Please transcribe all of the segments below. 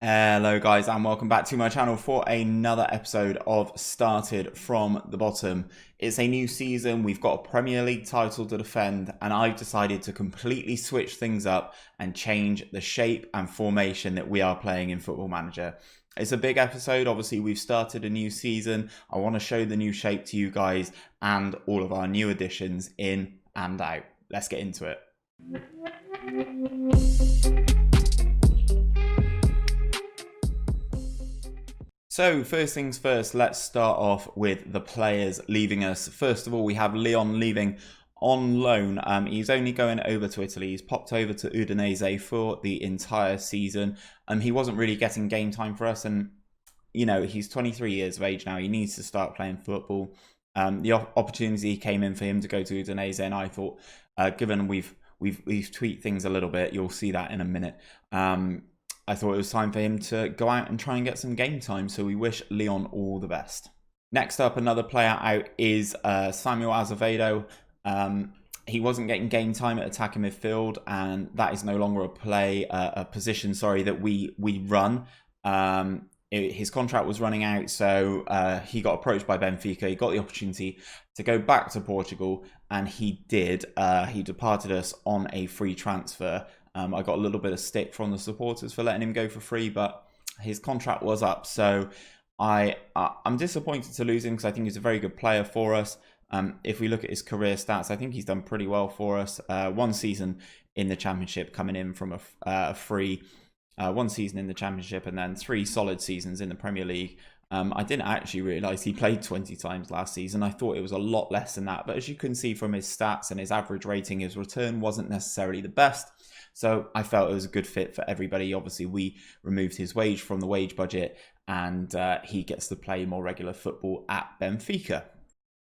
Hello guys and welcome back to my channel for another episode of Started from the Bottom. It's a new season, we've got a Premier League title to defend, and I've decided to completely switch things up and change the shape and formation that we are playing in Football Manager. It's a big episode, obviously we've started a new season. I want to show the new shape to you guys and all of our new additions in and out. Let's get into it. So first things first, let's start off with the players leaving us. First of all, we have Leon leaving on loan. He's only going over to Italy. He's popped over to Udinese for the entire season. He wasn't really getting game time for us, and you know, he's 23 years of age now. He needs to start playing football. The opportunity came in for him to go to Udinese, and I thought, given we've tweaked things a little bit, you'll see that in a minute. I thought it was time for him to go out and try and get some game time, so we wish Leon all the best. Next up, another player out is Samuel Azevedo. He wasn't getting game time at attacking midfield, and that is no longer a position that we run. His contract was running out, so he got approached by Benfica. He got the opportunity to go back to Portugal, and he did. He departed us on a free transfer. I got a little bit of stick from the supporters for letting him go for free, but his contract was up. So I'm disappointed to lose him because I think he's a very good player for us. If we look at his career stats, I think he's done pretty well for us. One season in the Championship, coming in from a free. One season in the Championship, and then 3 solid seasons in the Premier League. I didn't actually realise he played 20 times last season. I thought it was a lot less than that. But as you can see from his stats and his average rating, his return wasn't necessarily the best. So I felt it was a good fit for everybody. Obviously, we removed his wage from the wage budget, and he gets to play more regular football at Benfica.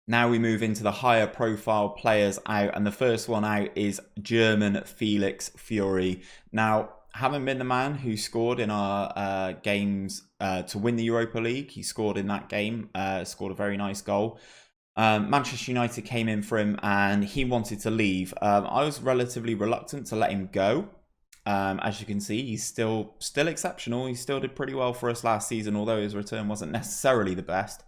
Now we move into the higher profile players out, and the first one out is German Felix Fiori. Now, having been the man who scored in our games to win the Europa League, he scored in that game, scored a very nice goal. Manchester United came in for him and he wanted to leave. I was relatively reluctant to let him go. As you can see, he's still exceptional. He still did pretty well for us last season, although his return wasn't necessarily the best.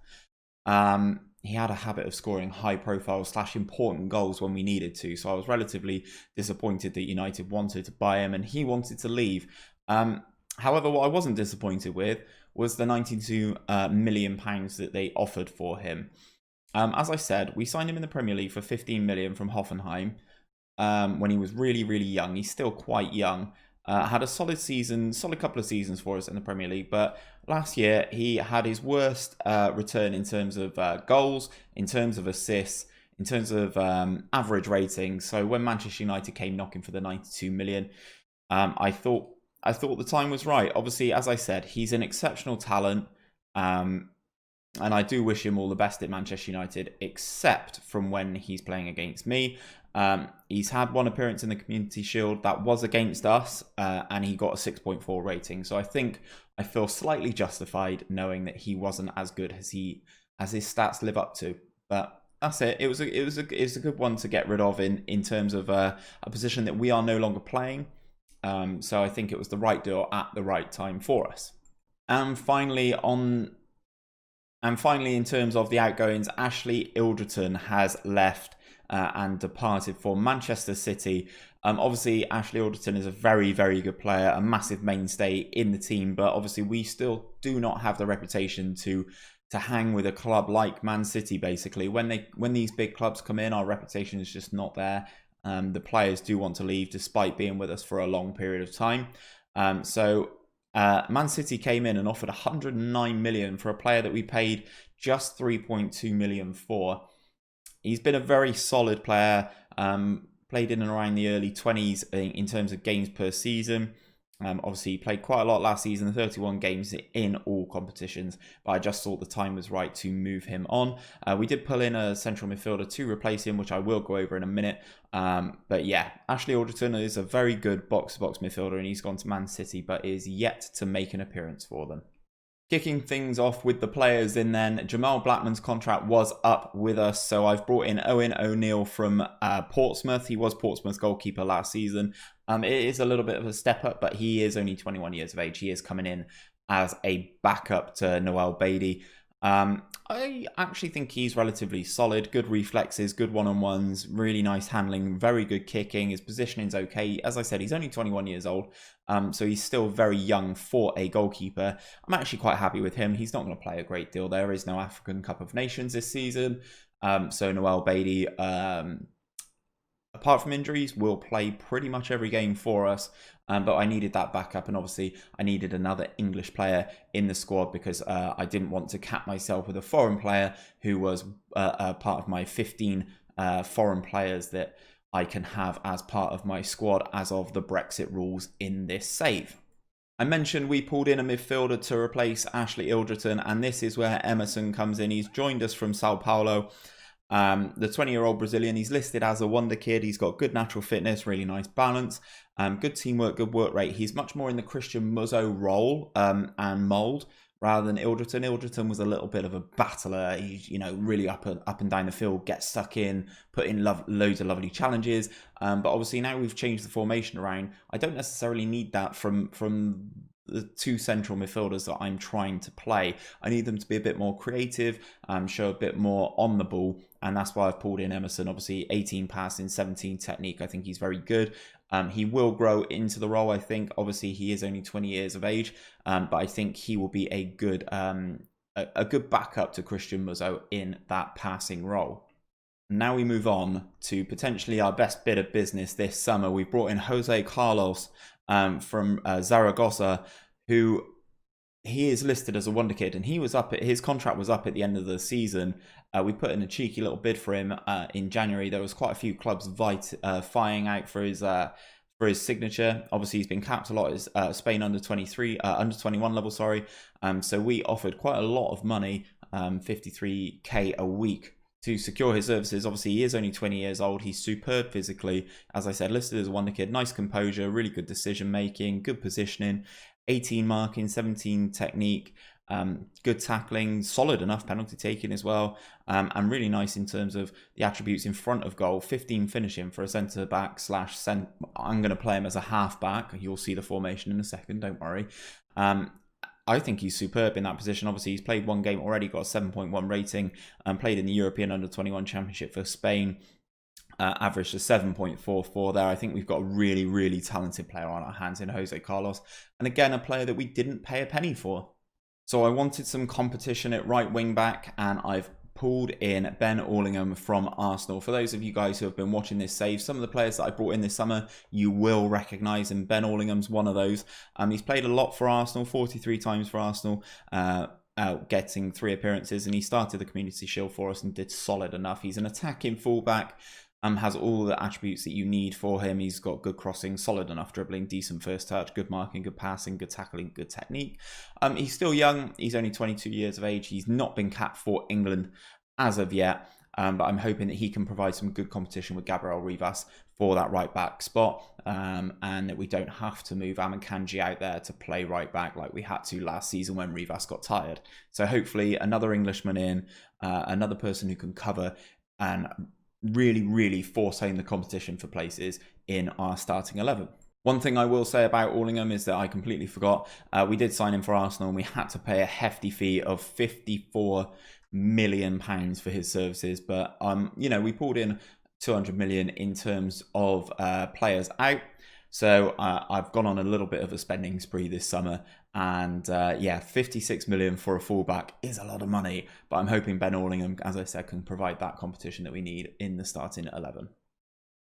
He had a habit of scoring high profile / important goals when we needed to. So I was relatively disappointed that United wanted to buy him and he wanted to leave. However, what I wasn't disappointed with was the £92 million that they offered for him. As I said, we signed him in the Premier League for 15 million from Hoffenheim when he was really, really young. He's still quite young. Had a solid couple of seasons for us in the Premier League, but last year he had his worst return in terms of goals, in terms of assists, in terms of average rating. So when Manchester United came knocking for the 92 million, I thought the time was right. Obviously, as I said, he's an exceptional talent. And I do wish him all the best at Manchester United, except from when he's playing against me. He's had one appearance in the Community Shield that was against us, and he got a 6.4 rating. So I feel slightly justified knowing that he wasn't as good as his stats live up to. But that's it. It was a good one to get rid of in terms of a position that we are no longer playing. So I think it was the right deal at the right time for us. And finally, in terms of the outgoings, Ashley Ilderton has left and departed for Manchester City. Obviously, Ashley Ilderton is a very, very good player, a massive mainstay in the team, but obviously we still do not have the reputation to hang with a club like Man City, basically. When these big clubs come in, our reputation is just not there. The players do want to leave despite being with us for a long period of time. Man City came in and offered 109 million for a player that we paid just 3.2 million for. He's been a very solid player, played in and around the early 20s in terms of games per season. Obviously, he played quite a lot last season, 31 games in all competitions, but I just thought the time was right to move him on. We did pull in a central midfielder to replace him, which I will go over in a minute. But yeah, Ashley Alderton is a very good box-to-box midfielder, and he's gone to Man City, but is yet to make an appearance for them. Kicking things off with the players in then, Jamal Blackman's contract was up with us, so I've brought in Owen O'Neill from Portsmouth. He was Portsmouth's goalkeeper last season. It is a little bit of a step up, but he is only 21 years of age. He is coming in as a backup to Noel Bailey. I actually think he's relatively solid, good reflexes, good one-on-ones, really nice handling, very good kicking. His positioning's okay. As I said, he's only 21 years old, so he's still very young for a goalkeeper. I'm actually quite happy with him. He's not going to play a great deal. There is no African Cup of Nations this season, so Noel Bailey, apart from injuries, will play pretty much every game for us. But I needed that backup, and obviously I needed another English player in the squad because I didn't want to cap myself with a foreign player who was part of my 15 foreign players that I can have as part of my squad as of the Brexit rules in this save. I mentioned we pulled in a midfielder to replace Ashley Ilderton, and this is where Emerson comes in. He's joined us from Sao Paulo. The 20-year-old Brazilian, he's listed as a wonder kid. He's got good natural fitness, really nice balance, good teamwork, good work rate. He's much more in the Christian Muzzo role and mould rather than Ilderton. Ilderton was a little bit of a battler. He's, really up and down the field, get stuck in, put in loads of lovely challenges. But obviously now we've changed the formation around. I don't necessarily need that from the two central midfielders that I'm trying to play. I need them to be a bit more creative, show a bit more on the ball, and that's why I've pulled in Emerson. Obviously 18 passing, 17 technique. I think he's very good. He will grow into the role, I think. Obviously he is only 20 years of age, but I think he will be a good backup to Christian Muzzo in that passing role. Now we move on to potentially our best bit of business this summer. We've brought in Jose Carlos from Zaragoza, who he is listed as a wonder kid, and his contract was up at the end of the season. We put in a cheeky little bid for him in January. There was quite a few clubs vying out for his signature. Obviously, he's been capped a lot at Spain under 21 level. So we offered quite a lot of money, 53k a week, to secure his services. Obviously, he is only 20 years old. He's superb physically. As I said, listed as a wonder kid. Nice composure, really good decision making, good positioning, 18 marking, 17 technique, good tackling, solid enough penalty taking as well, and really nice in terms of the attributes in front of goal. 15 finishing for a centre back / I'm going to play him as a half back. You'll see the formation in a second, don't worry. I think he's superb in that position. Obviously, he's played one game already, got a 7.1 rating, and played in the European Under-21 Championship for Spain, averaged a 7.44 there. I think we've got a really, really talented player on our hands in Jose Carlos. And again, a player that we didn't pay a penny for. So I wanted some competition at right wing back, and I've pulled in Ben Allingham from Arsenal. For those of you guys who have been watching this save, some of the players that I brought in this summer, you will recognise, and Ben Allingham's one of those. He's played a lot for Arsenal, 43 times for Arsenal, getting 3 appearances, and he started the Community Shield for us and did solid enough. He's an attacking fullback, has all the attributes that you need for him. He's got good crossing, solid enough dribbling, decent first touch, good marking, good passing, good tackling, good technique. He's still young. He's only 22 years of age. He's not been capped for England as of yet, but I'm hoping that he can provide some good competition with Gabriel Rivas for that right back spot, and that we don't have to move Amankanji out there to play right back like we had to last season when Rivas got tired. So hopefully another Englishman in, another person who can cover and really, really forcing the competition for places in our starting 11. One thing I will say about Allingham is that I completely forgot. We did sign him for Arsenal, and we had to pay a hefty fee of £54 million for his services. But, we pulled in 200 million in terms of players out. So I've gone on a little bit of a spending spree this summer, and 56 million for a fullback is a lot of money, but I'm hoping Ben Allingham, as I said, can provide that competition that we need in the starting 11.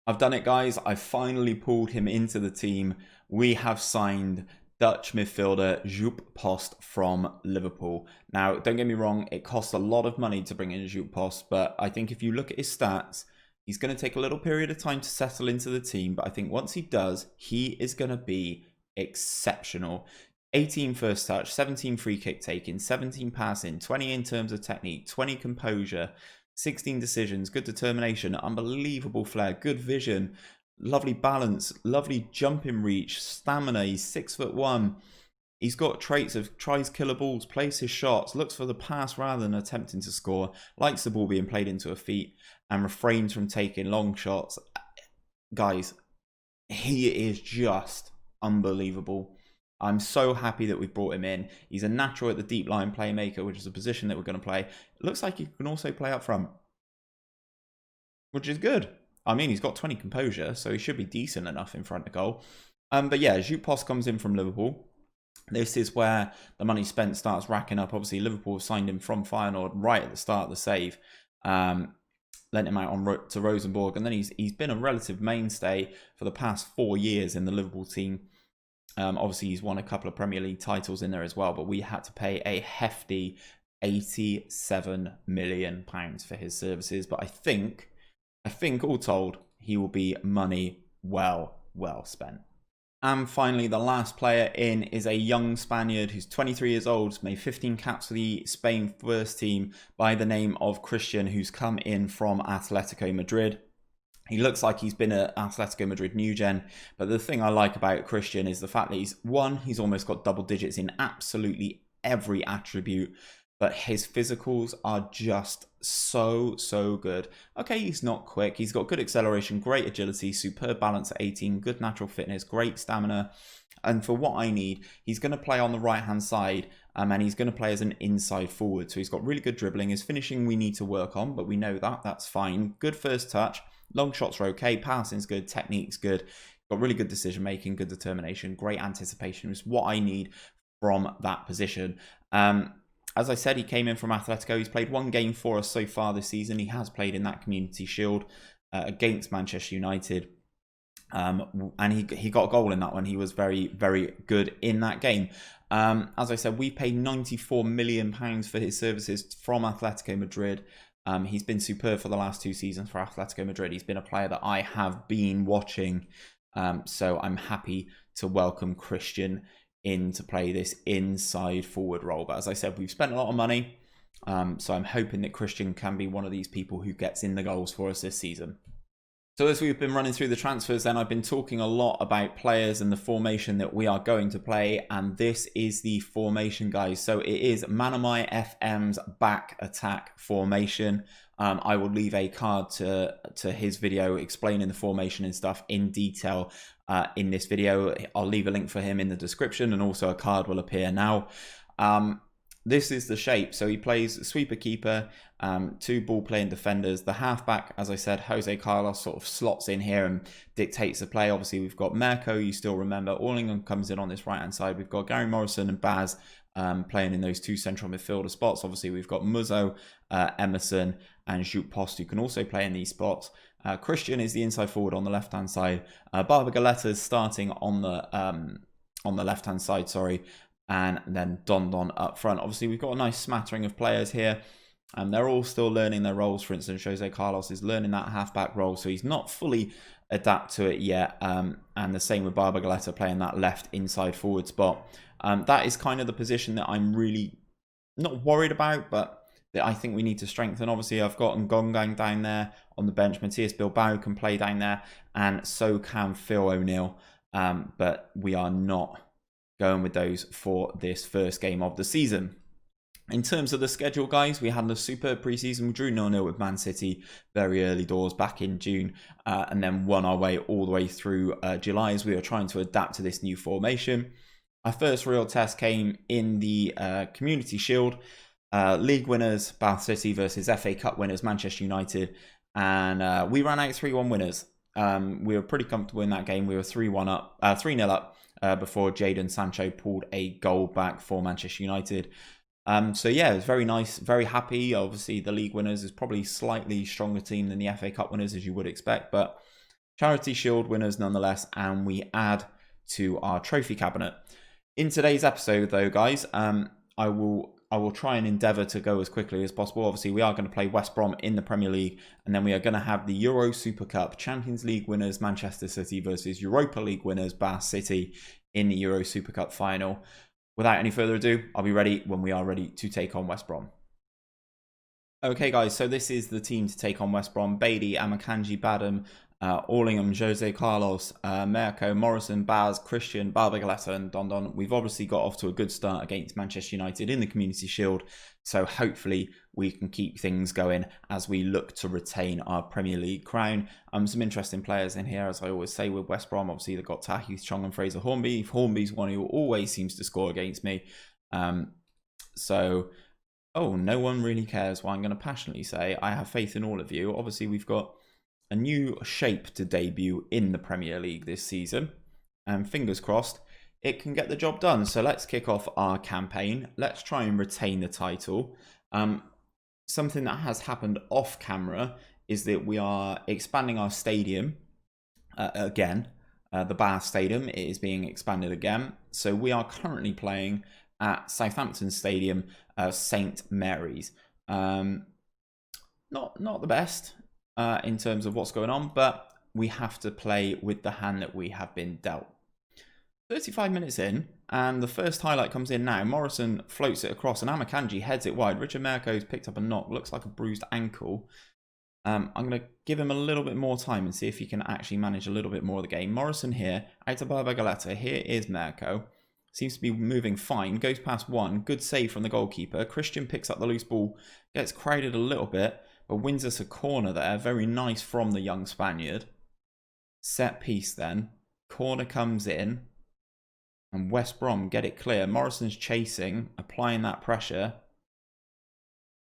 I've done it, guys. I finally pulled him into the team. We have signed Dutch midfielder Joop Post from Liverpool. Now, don't get me wrong, it costs a lot of money to bring in Joop Post, but I think if you look at his stats, he's going to take a little period of time to settle into the team, but I think once he does, he is going to be exceptional. 18 first touch, 17 free kick taking, 17 passing, 20 in terms of technique, 20 composure, 16 decisions, good determination, unbelievable flair, good vision, lovely balance, lovely jumping reach, stamina. He's 6'1". He's got traits of tries killer balls, plays his shots, looks for the pass rather than attempting to score, likes the ball being played into a feet, and refrains from taking long shots. Guys, he is just unbelievable. I'm so happy that we've brought him in. He's a natural at the deep line playmaker, which is a position that we're going to play. It looks like he can also play up front, which is good. I mean, he's got 20 composure, so he should be decent enough in front of goal. But yeah, Juppos comes in from Liverpool. This is where the money spent starts racking up. Obviously, Liverpool signed him from Feyenoord right at the start of the save. Lent him out to Rosenborg, and then he's been a relative mainstay for the past 4 years in the Liverpool team. Obviously, he's won a couple of Premier League titles in there as well, but we had to pay a hefty £87 million for his services. But I think all told, he will be money well spent. And finally, the last player in is a young Spaniard who's 23 years old, made 15 caps for the Spain first team by the name of Christian, who's come in from Atletico Madrid. He looks like he's been at Atletico Madrid new gen, but the thing I like about Christian is the fact that he's almost got double digits in absolutely every attribute, but his physicals are just so good. Okay, he's not quick. He's got good acceleration, great agility, superb balance at 18, good natural fitness, great stamina. And for what I need, he's going to play on the right-hand side, and he's going to play as an inside forward. So he's got really good dribbling. His finishing we need to work on, but we know that's fine. Good first touch. Long shots are okay. Passing's good. Technique's good. Got really good decision-making, good determination, great anticipation. Is what I need from that position. As I said, he came in from Atletico. He's played 1 game for us so far this season. He has played in that Community Shield against Manchester United. And he got a goal in that one. He was very good in that game. As I said, we paid £94 million for his services from Atletico Madrid. He's been superb for the last 2 seasons for Atletico Madrid. He's been a player that I have been watching. So I'm happy to welcome Christian in to play this inside forward role. But as I said, we've spent a lot of money. So I'm hoping that Christian can be one of these people who gets in the goals for us this season. So as we've been running through the transfers, then I've been talking a lot about players and the formation that we are going to play. And this is the formation, guys. So it is Manamai FM's back attack formation. I will leave a card to his video explaining the formation and stuff in detail in this video. I'll leave a link for him in the description, and also a card will appear now. This is the shape. So he plays sweeper keeper, 2 ball playing defenders. The halfback, as I said, Jose Carlos sort of slots in here and dictates the play. Obviously, we've got Merco, you still remember. Orlingham comes in on this right hand side. We've got Gary Morrison and Baz playing in those 2 central midfielder spots. Obviously, we've got Muzzo, Emerson, and Juppos, who can also play in these spots. Christian is the inside forward on the left hand side. Barber Galeta's starting on the left hand side, sorry. And then Don up front. Obviously, we've got a nice smattering of players here. They're all still learning their roles. For instance, Jose Carlos is learning that halfback role, so he's not fully adapt to it yet. And the same with Barber Galeta playing that left inside forward spot. That is kind of the position that I'm really not worried about, but that I think we need to strengthen. Obviously, I've got Ngongang down there on the bench. Matthias Bilbao can play down there, and so can Phil O'Neill. But we are not going with those for this first game of the season. In terms of the schedule, guys, we had a superb preseason. We drew 0-0 with Man City very early doors back in June, and then won our way all the way through July as we were trying to adapt to this new formation. Our first real test came in the Community Shield. League winners, Bath City versus FA Cup winners, Manchester United, and we ran out 3-1 winners. We were pretty comfortable in that game. We were 3-0 up before Jadon Sancho pulled a goal back for Manchester United. So yeah, it was very nice, very happy. Obviously, the league winners is probably slightly stronger team than the FA Cup winners, as you would expect, but Charity Shield winners nonetheless, and we add to our trophy cabinet. In today's episode, though, guys, I will try and endeavour to go as quickly as possible. Obviously, we are going to play West Brom in the Premier League, and then we are going to have the Euro Super Cup Champions League winners Manchester City versus Europa League winners Bath City in the Euro Super Cup final. Without any further ado, I'll be ready when we are ready to take on West Brom. Okay, guys, so this is the team to take on West Brom. Beatty, Amakanji, Badham, Allingham, Jose Carlos, Mirko, Morrison, Baz, Christian, Barbagaleta and Dondon. We've obviously got off to a good start against Manchester United in the Community Shield, so hopefully we can keep things going as we look to retain our Premier League crown. Some interesting players in here, as I always say, with West Brom. Obviously, they've got Tahith Chong and Fraser Hornby. Hornby's one who always seems to score against me. Oh, no one really cares. Well, I'm going to passionately say I have faith in all of you. Obviously, we've got a new shape to debut in the Premier League this season, and fingers crossed it can get the job done. So let's kick off our campaign. Let's try and retain the title. Something that has happened off camera is that we are expanding our stadium again. The Bath Stadium is being expanded again. So we are currently playing at Southampton Stadium, St Mary's. Not the best in terms of what's going on, but we have to play with the hand that we have been dealt. 35 minutes in, and the first highlight comes in now. Morrison floats it across, and Amakanji heads it wide. Richard Mirko's picked up a knock, looks like a bruised ankle. I'm going to give him a little bit more time and see if he can actually manage a little bit more of the game. Morrison here, out to Barbagaleta. Here is Mirko. Seems to be moving fine. Goes past one. Good save from the goalkeeper. Christian picks up the loose ball. Gets crowded a little bit, but wins us a corner there. Very nice from the young Spaniard. Set piece then. Corner comes in. And West Brom get it clear. Morrison's chasing, applying that pressure.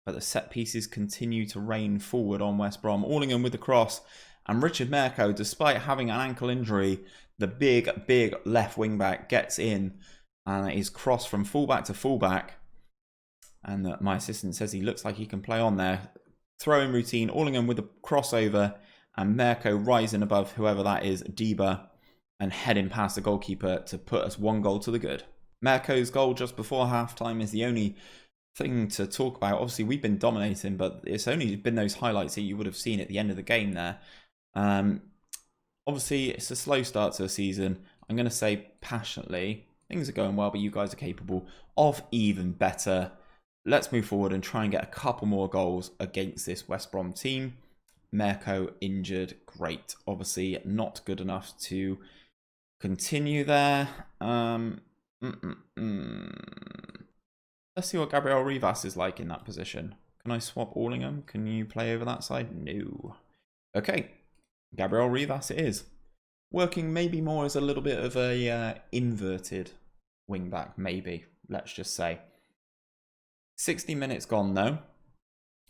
But the set pieces continue to rain forward on West Brom. Allingham with the cross. And Richard Mirko, despite having an ankle injury, the big left wing back gets in. And is crossed from fullback to fullback. And my assistant says he looks like he can play on there. Throw-in routine. Allingham with the crossover. And Mirko rising above whoever that is, Deba, and heading past the goalkeeper to put us 1 goal to the good. Mirko's goal just before half-time is the only thing to talk about. Obviously, we've been dominating, but it's only been those highlights that you would have seen at the end of the game there. Obviously, it's a slow start to the season. I'm going to say passionately, things are going well, but you guys are capable of even better. Let's move forward and try and get a couple more goals against this West Brom team. Mirko injured. Great. Obviously, not good enough to continue there. Let's see what Gabriel Rivas is like in that position. Can I swap Allingham? Can you play over that side? No. Okay. Gabriel Rivas it is. Working maybe more as a little bit of a inverted wing back, maybe. Let's just say. 60 minutes gone though.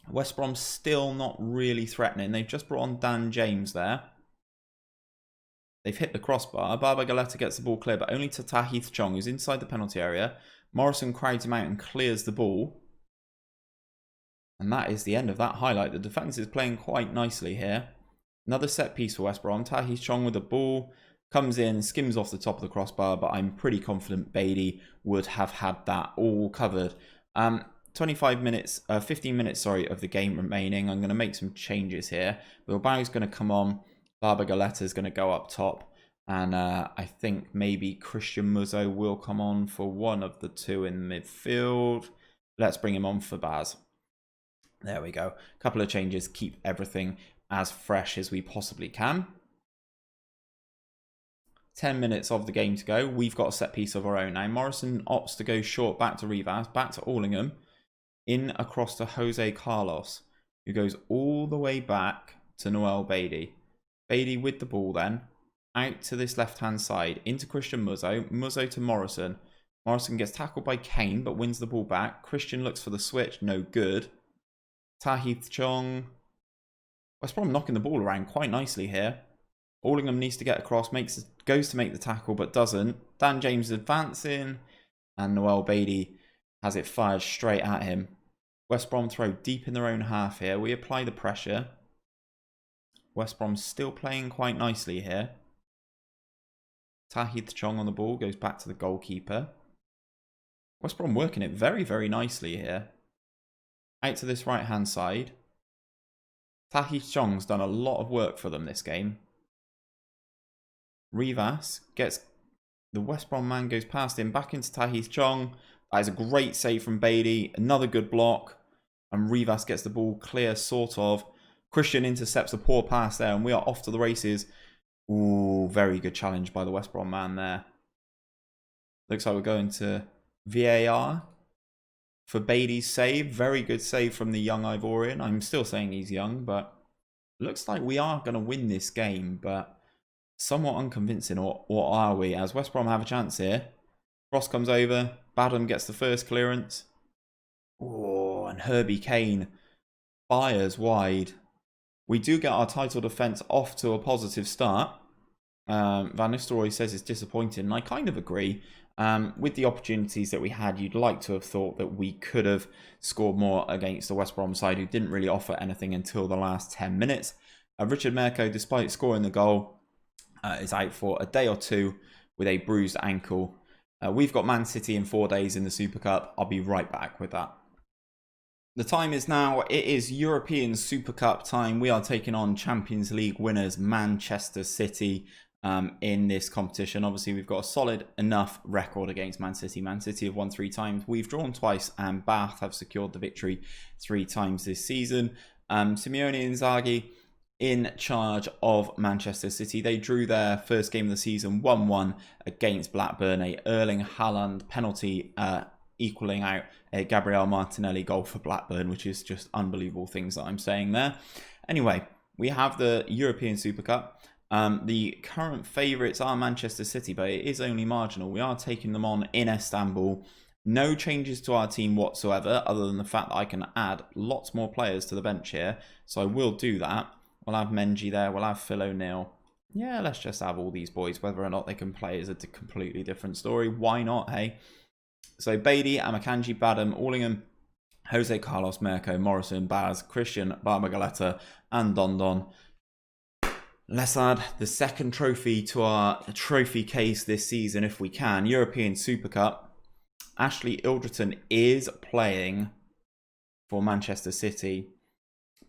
West Brom still not really threatening. They've just brought on Dan James there. They've hit the crossbar. Barbagaleta gets the ball clear, but only to Tahith Chong, who's inside the penalty area. Morrison crowds him out and clears the ball. And that is the end of that highlight. The defence is playing quite nicely here. Another set piece for West Brom. Tahith Chong with the ball. Comes in, skims off the top of the crossbar, but I'm pretty confident Beatty would have had that all covered. 15 minutes, of the game remaining. I'm going to make some changes here. Bilbao's going to come on. Barbagaleta is going to go up top. And I think maybe Christian Muzzo will come on for one of the two in midfield. Let's bring him on for Baz. There we go. A couple of changes. Keep everything as fresh as we possibly can. 10 minutes of the game to go. We've got a set piece of our own now. Morrison opts to go short back to Rivas, back to Allingham. In across to Jose Carlos, who goes all the way back to Noel Beatty. Beatty with the ball then. Out to this left-hand side. Into Christian Muzzo. Muzzo to Morrison. Morrison gets tackled by Kane, but wins the ball back. Christian looks for the switch. No good. Tahith Chong. West Brom knocking the ball around quite nicely here. Allingham needs to get across. Goes to make the tackle, but doesn't. Dan James advancing. And Noel Beatty has it fired straight at him. West Brom throw deep in their own half here. We apply the pressure. West Brom still playing quite nicely here. Tahith Chong on the ball. Goes back to the goalkeeper. West Brom working it very, very nicely here. Out to this right-hand side. Tahith Chong's done a lot of work for them this game. Rivas gets... The West Brom man goes past him. Back into Tahith Chong. That is a great save from Beatty. Another good block. And Rivas gets the ball clear, sort of. Christian intercepts a poor pass there, and we are off to the races. Ooh, very good challenge by the West Brom man there. Looks like we're going to VAR for Beatty's save. Very good save from the young Ivorian. I'm still saying he's young, but looks like we are going to win this game, but somewhat unconvincing, or are we? As West Brom have a chance here. Cross comes over. Badham gets the first clearance. Oh, and Herbie Kane fires wide. We do get our title defence off to a positive start. Van Nistelrooy says it's disappointing, and I kind of agree. With the opportunities that we had, you'd like to have thought that we could have scored more against the West Brom side, who didn't really offer anything until the last 10 minutes. Richard Mirko, despite scoring the goal, is out for a day or two with a bruised ankle. We've got Man City in 4 days in the Super Cup. I'll be right back with that. The time is now, it is European Super Cup time. We are taking on Champions League winners Manchester City in this competition. Obviously, we've got a solid enough record against Man City. Man City have won 3 times. We've drawn twice, and Bath have secured the victory 3 times this season. Simeone Inzaghi in charge of Manchester City. They drew their first game of the season 1-1 against Blackburn. A Erling Haaland penalty equaling out a Gabriel Martinelli goal for Blackburn, which is just unbelievable things that I'm saying there. Anyway, we have the European Super Cup. The current favourites are Manchester City, but it is only marginal. We are taking them on in Istanbul. No changes to our team whatsoever, other than the fact that I can add lots more players to the bench here. So I will do that. We'll have Menji there. We'll have Phil O'Neill. Yeah, let's just have all these boys. Whether or not they can play is a completely different story. Why not, hey? So Beatty, Amakanji, Badham, Allingham, Jose Carlos, Mirko, Morrison, Baz, Christian, Barbagaleta, and Dondon. Let's add the second trophy to our trophy case this season if we can. European Super Cup. Ashley Ilderton is playing for Manchester City.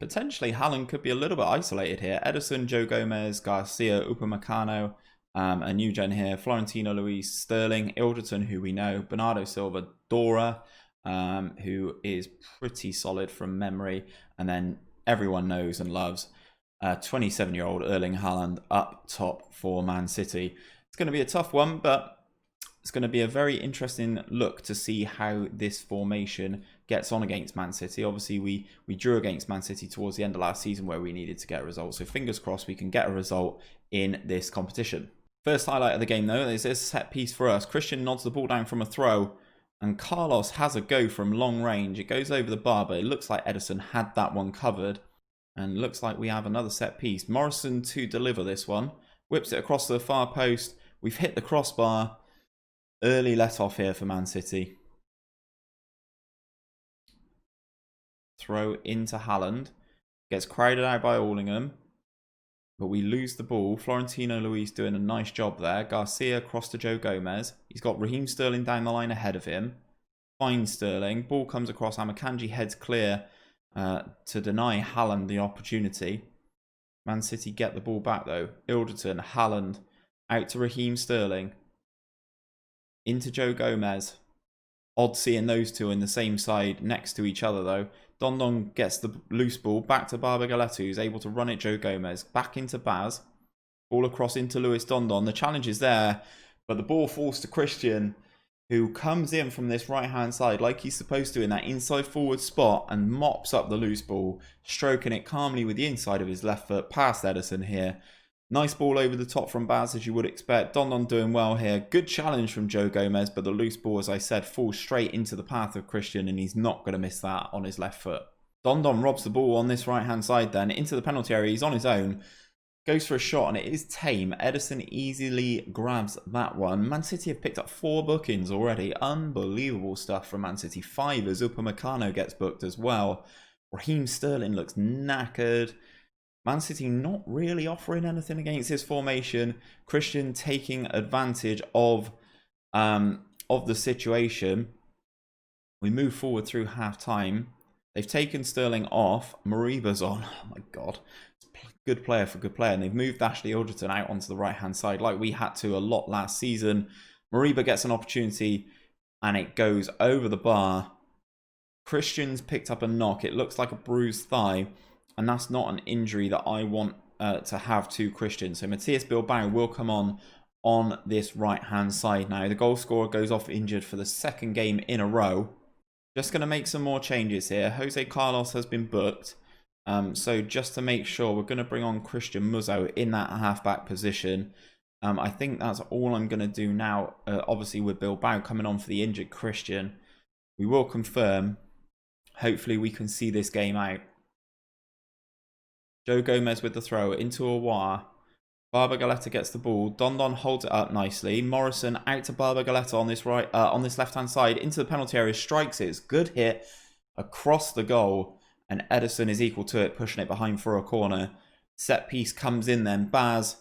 Potentially, Haaland could be a little bit isolated here. Ederson, Joe Gomez, Garcia, Upamecano, a new gen here. Florentino Luis, Sterling, Ilderton, who we know. Bernardo Silva, Dora, who is pretty solid from memory. And then everyone knows and loves 27-year-old Erling Haaland up top for Man City. It's going to be a tough one, but it's going to be a very interesting look to see how this formation gets on against Man City. Obviously, we drew against Man City towards the end of last season where we needed to get a result. So fingers crossed we can get a result in this competition. First highlight of the game, though, is this set piece for us. Christian nods the ball down from a throw, and Carlos has a go from long range. It goes over the bar, but it looks like Ederson had that one covered. And looks like we have another set piece. Morrison to deliver this one. Whips it across the far post. We've hit the crossbar. Early let off here for Man City. Throw into Haaland. Gets crowded out by Allingham. But we lose the ball. Florentino Luis doing a nice job there. Garcia across to Joe Gomez. He's got Raheem Sterling down the line ahead of him. Finds Sterling. Ball comes across. Amakanji heads clear to deny Haaland the opportunity. Man City get the ball back though. Ilderton, Haaland, out to Raheem Sterling. Into Joe Gomez. Odd seeing those two in the same side next to each other though. Dondon gets the loose ball back to Barbagaleta, who's able to run it Joe Gomez. Back into Baz. Ball across into Lewis Dondon. The challenge is there, but the ball falls to Christian, who comes in from this right-hand side like he's supposed to in that inside forward spot and mops up the loose ball, stroking it calmly with the inside of his left foot past Ederson here. Nice ball over the top from Baz, as you would expect. Dondon doing well here. Good challenge from Joe Gomez, but the loose ball, as I said, falls straight into the path of Christian, and he's not going to miss that on his left foot. Dondon robs the ball on this right-hand side then, into the penalty area. He's on his own. Goes for a shot, and it is tame. Ederson easily grabs that one. Man City have picked up 4 bookings already. Unbelievable stuff from Man City. 5 as Upamecano gets booked as well. Raheem Sterling looks knackered. Man City not really offering anything against this formation. Christian taking advantage of the situation. We move forward through half-time. They've taken Sterling off. Mariba's on. Oh my God. Good player for good player. And they've moved Ashley Ilderton out onto the right-hand side like we had to a lot last season. Mariba gets an opportunity and it goes over the bar. Christian's picked up a knock. It looks like a bruised thigh. and that's not an injury that I want to have to Christian. So Matthias Bilbao will come on this right-hand side now. The goal scorer goes off injured for the second game in a row. Just going to make some more changes here. Jose Carlos has been booked. So just to make sure, we're going to bring on Christian Muzzo in that half-back position. I think that's all I'm going to do now. Obviously, with Bilbao coming on for the injured Christian, we will confirm. Hopefully, we can see this game out. Joe Gomez with the throw into Aouar. Barber Galetta gets the ball. Don holds it up nicely. Morrison out to Barber Galetta on this on this left-hand side into the penalty area. Strikes it. It's good hit across the goal. And Edison is equal to it, pushing it behind for a corner. Set piece comes in then. Baz.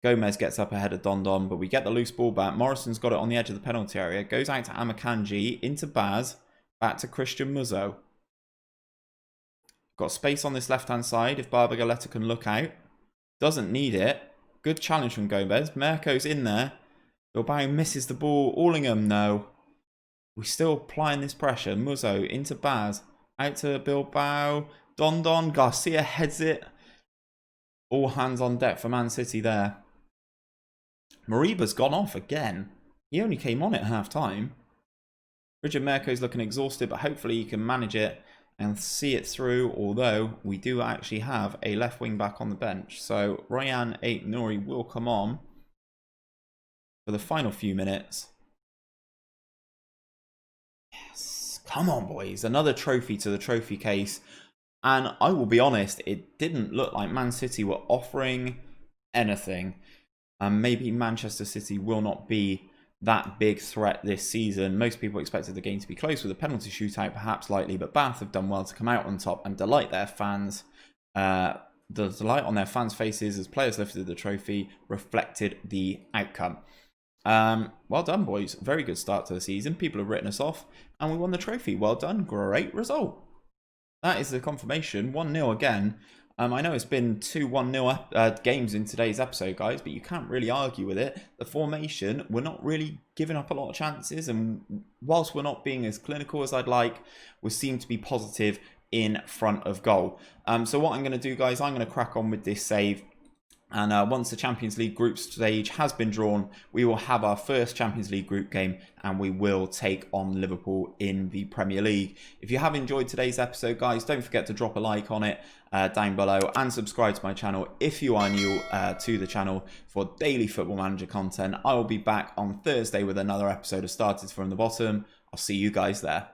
Gomez gets up ahead of Don, but we get the loose ball back. Morrison's got it on the edge of the penalty area. Goes out to Amakanji, into Baz. Back to Christian Muzzo. Got space on this left-hand side if Barber Galetta can look out. Doesn't need it. Good challenge from Gomez. Merco's in there. Bilbao misses the ball. Allingham, no. We're still applying this pressure. Muzzo into Baz. Out to Bilbao. Don. Garcia heads it. All hands on deck for Man City there. Mariba's gone off again. He only came on at half-time. Richard Merco's looking exhausted, but hopefully he can manage it and see it through, although we do actually have a left wing back on the bench. So Ryan Aït-Nouri will come on for the final few minutes. Yes, come on boys, another trophy to the trophy case. And I will be honest, it didn't look like Man City were offering anything. Maybe Manchester City will not be that big threat this season. Most people expected the game to be close with a penalty shootout, perhaps lightly, but Bath have done well to come out on top and delight their fans. The delight on their fans' faces as players lifted the trophy reflected the outcome. Well done, boys. Very good start to the season. People have written us off and we won the trophy. Well done. Great result. That is the confirmation. 1-0 again. I know it's been 2 1-0 games in today's episode, guys, but you can't really argue with it. The formation, we're not really giving up a lot of chances, and whilst we're not being as clinical as I'd like, we seem to be positive in front of goal. So what I'm going to do, guys, I'm going to crack on with this save. And once the Champions League group stage has been drawn, we will have our first Champions League group game and we will take on Liverpool in the Premier League. If you have enjoyed today's episode, guys, don't forget to drop a like on it down below and subscribe to my channel if you are new to the channel for daily Football Manager content. I will be back on Thursday with another episode of Started from the Bottom. I'll see you guys there.